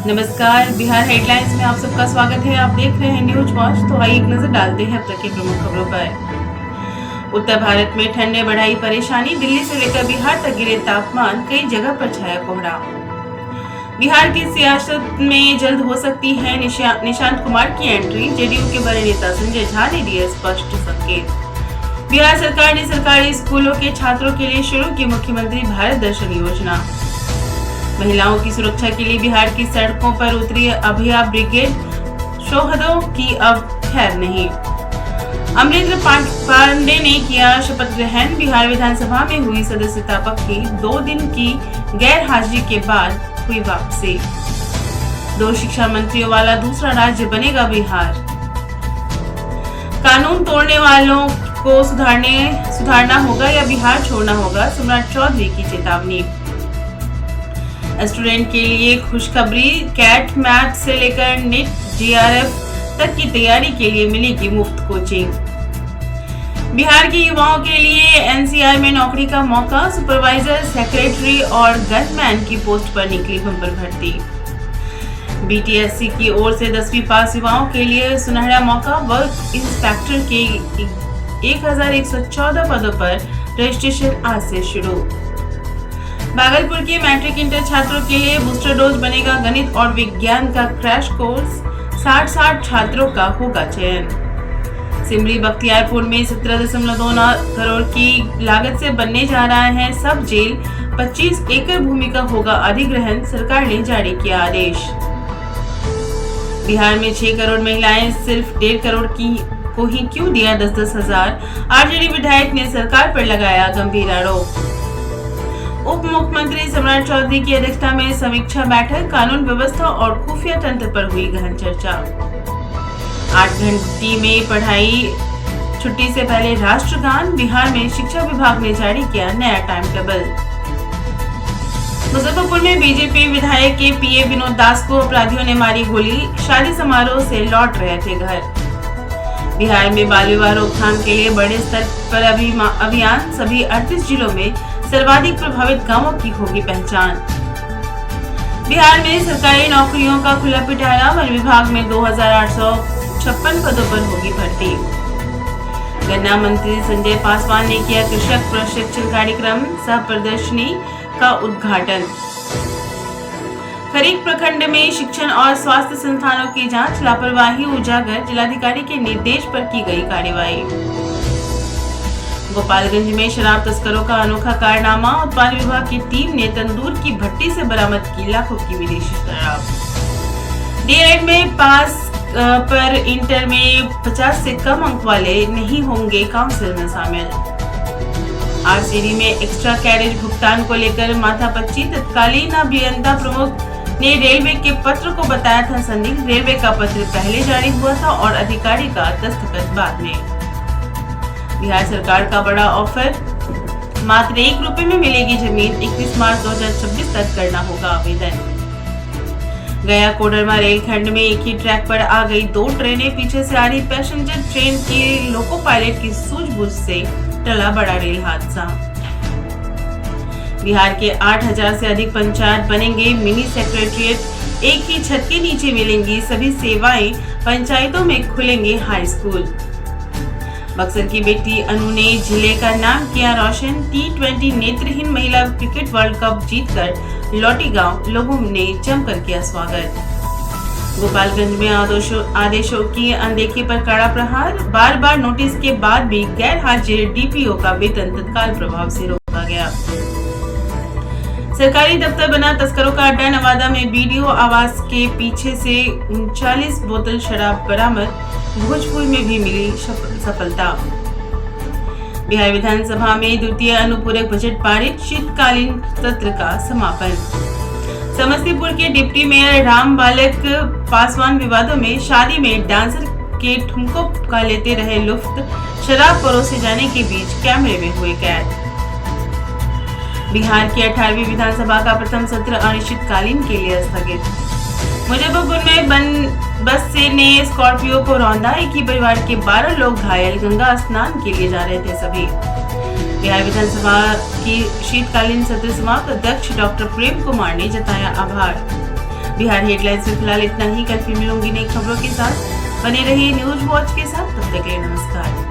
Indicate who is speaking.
Speaker 1: नमस्कार। बिहार हेडलाइंस में आप सबका स्वागत है। आप देख रहे हैं न्यूज वॉच। तो आइए एक नजर डालते हैं अब तक की प्रमुख खबरों पर। उत्तर भारत में ठंड ने बढ़ाई परेशानी। दिल्ली से लेकर बिहार तक गिरे तापमान, कई जगह पर छाया कोहरा। बिहार की सियासत में जल्द हो सकती है निशांत कुमार की एंट्री। जेडीयू के बड़े नेता संजय झा ने दिए स्पष्ट संकेत। बिहार सरकार ने सरकारी स्कूलों के छात्रों के लिए शुरू की मुख्यमंत्री भारत दर्शन योजना। महिलाओं की सुरक्षा के लिए बिहार की सड़कों पर उतरी अभया ब्रिगेड। शोहदों की अब खैर नहीं। अमरेंद्र पांडे ने किया शपथ ग्रहण। बिहार विधानसभा में हुई सदस्यता पक्ष की 2 दिन की गैर हाजिरी के बाद हुई वापसी। 2 शिक्षा मंत्रियों वाला दूसरा राज्य बनेगा बिहार। कानून तोड़ने वालों को सुधारना होगा या बिहार छोड़ना होगा, सम्राट चौधरी की चेतावनी। स्टूडेंट के लिए खुशखबरी। कैट मैथ से लेकर नीट जीआरएफ तक की तैयारी के लिए मिलेगी मुफ्त कोचिंग। बिहार के युवाओं के लिए एनसीआर में नौकरी का मौका। सुपरवाइजर, सेक्रेटरी और गनमैन की पोस्ट पर निकली बम्पर भर्ती। बीटीएससी की ओर से 10वीं पास युवाओं के लिए सुनहरा मौका। वर्क इंस्पेक्टर के 1114 पदों पर रजिस्ट्रेशन आज से शुरू। भागलपुर के मैट्रिक इंटर छात्रों के लिए बूस्टर डोज बनेगा गणित और विज्ञान का क्रैश कोर्स। 60 छात्रों का होगा चयन। सिमरी बख्तियारपुर में 17.29 करोड़ की लागत से बनने जा रहा है सब जेल। 25 एकड़ भूमि का होगा अधिग्रहण। सरकार ने जारी किया आदेश। बिहार में 6 करोड़ महिलाएं, सिर्फ 1.5 करोड़ को ही क्यों दिया 10-10 हजार। आरजेडी विधायक ने सरकार पर लगाया गंभीर आरोप। उप मुख्यमंत्री सम्राट चौधरी की अध्यक्षता में समीक्षा बैठक। कानून व्यवस्था और खुफिया तंत्र पर हुई गहन चर्चा। 8 घंटे में पढ़ाई, छुट्टी से पहले राष्ट्रगान। बिहार में शिक्षा विभाग ने जारी किया नया टाइम टेबल। मुजफ्फरपुर में बीजेपी विधायक के पीए विनोद दास को अपराधियों ने मारी गोली। शादी समारोह से लौट रहे थे घर। बिहार में बाल विवाह रोकथाम के लिए बड़े स्तर पर अभियान। सभी 38 जिलों में सर्वाधिक प्रभावित गांवों की होगी पहचान। बिहार में सरकारी नौकरियों का खुला पिटारा। वन विभाग में 2856 पदों पर होगी भर्ती। गन्ना मंत्री संजय पासवान ने किया कृषक प्रशिक्षण कार्यक्रम सह प्रदर्शनी का उद्घाटन। खरीक प्रखंड में शिक्षण और स्वास्थ्य संस्थानों की जांच, लापरवाही उजागर। जिलाधिकारी के निर्देश पर की गई कार्रवाई। गोपालगंज में शराब तस्करों का अनोखा कारनामा। उत्पाद विभाग की टीम ने तंदूर की भट्टी से बरामद की लाखों की विदेशी शराब। डीएलएड में पास पर इंटर में 50 से कम अंक वाले नहीं होंगे काउंसिल में शामिल। आरसीडी में एक्स्ट्रा कैरेज भुगतान को लेकर माथापच्ची। तत्कालीन अभियंता प्रमुख ने रेलवे के पत्र को बताया था संदिग्ध। रेलवे का पत्र पहले जारी हुआ था और अधिकारी का दस्तखत बाद में। बिहार सरकार का बड़ा ऑफर। मात्र 1 रुपए में मिलेगी जमीन। 31 मार्च 2026 तक करना होगा आवेदन। गया कोडरमा रेलखंड में एक ही ट्रैक पर आ गई 2 ट्रेनें। पीछे से आ रही पैसेंजर ट्रेन की लोको पायलट की सूझबूझ से टला बड़ा रेल हादसा। बिहार के 8000 से अधिक पंचायत बनेंगे मिनी सेक्रेटरिएट। एक ही छत के नीचे मिलेंगी सभी सेवाएं। पंचायतों में खुलेंगे हाई स्कूल। बक्सर की बेटी अनु ने जिले का नाम किया रोशन। T20 नेत्रहीन महिला क्रिकेट वर्ल्ड कप जीतकर लौटी गांव। लोगों ने जमकर किया स्वागत। गोपालगंज में आदेशों की अनदेखी पर कड़ा प्रहार। बार बार नोटिस के बाद भी गैर हाजिर डीपीओ का वेतन तत्काल प्रभाव से रोका गया। सरकारी दफ्तर बना तस्करों का अड्डा। नवादा में बीडीओ आवास के पीछे से 39 बोतल शराब बरामद। भोजपुर में भी मिली सफलता। बिहार विधानसभा में द्वितीय अनुपूरक बजट पारित। शीतकालीन सत्र का समापन। समस्तीपुर के डिप्टी मेयर राम बालक पासवान विवादों में। शादी में डांसर के ठुमकों का लेते रहे लुफ्त। शराब परोसे जाने के बीच कैमरे में हुए कैद। बिहार की 18वीं विधानसभा का प्रथम सत्र अनिश्चितकालीन के लिए स्थगित। मुजफ्फरपुर में बस से ने स्कॉर्पियो को रौंदा। एक ही परिवार के 12 लोग घायल। गंगा स्नान के लिए जा रहे थे सभी। बिहार विधानसभा की शीतकालीन सत्र समाप्त। अध्यक्ष डॉक्टर प्रेम कुमार ने जताया आभार। बिहार हेडलाइंस में फिलहाल इतना ही। कल फिर मिलूंगी नई खबरों के साथ। बने रहिए न्यूज वॉच के साथ। तब तक के लिए नमस्कार।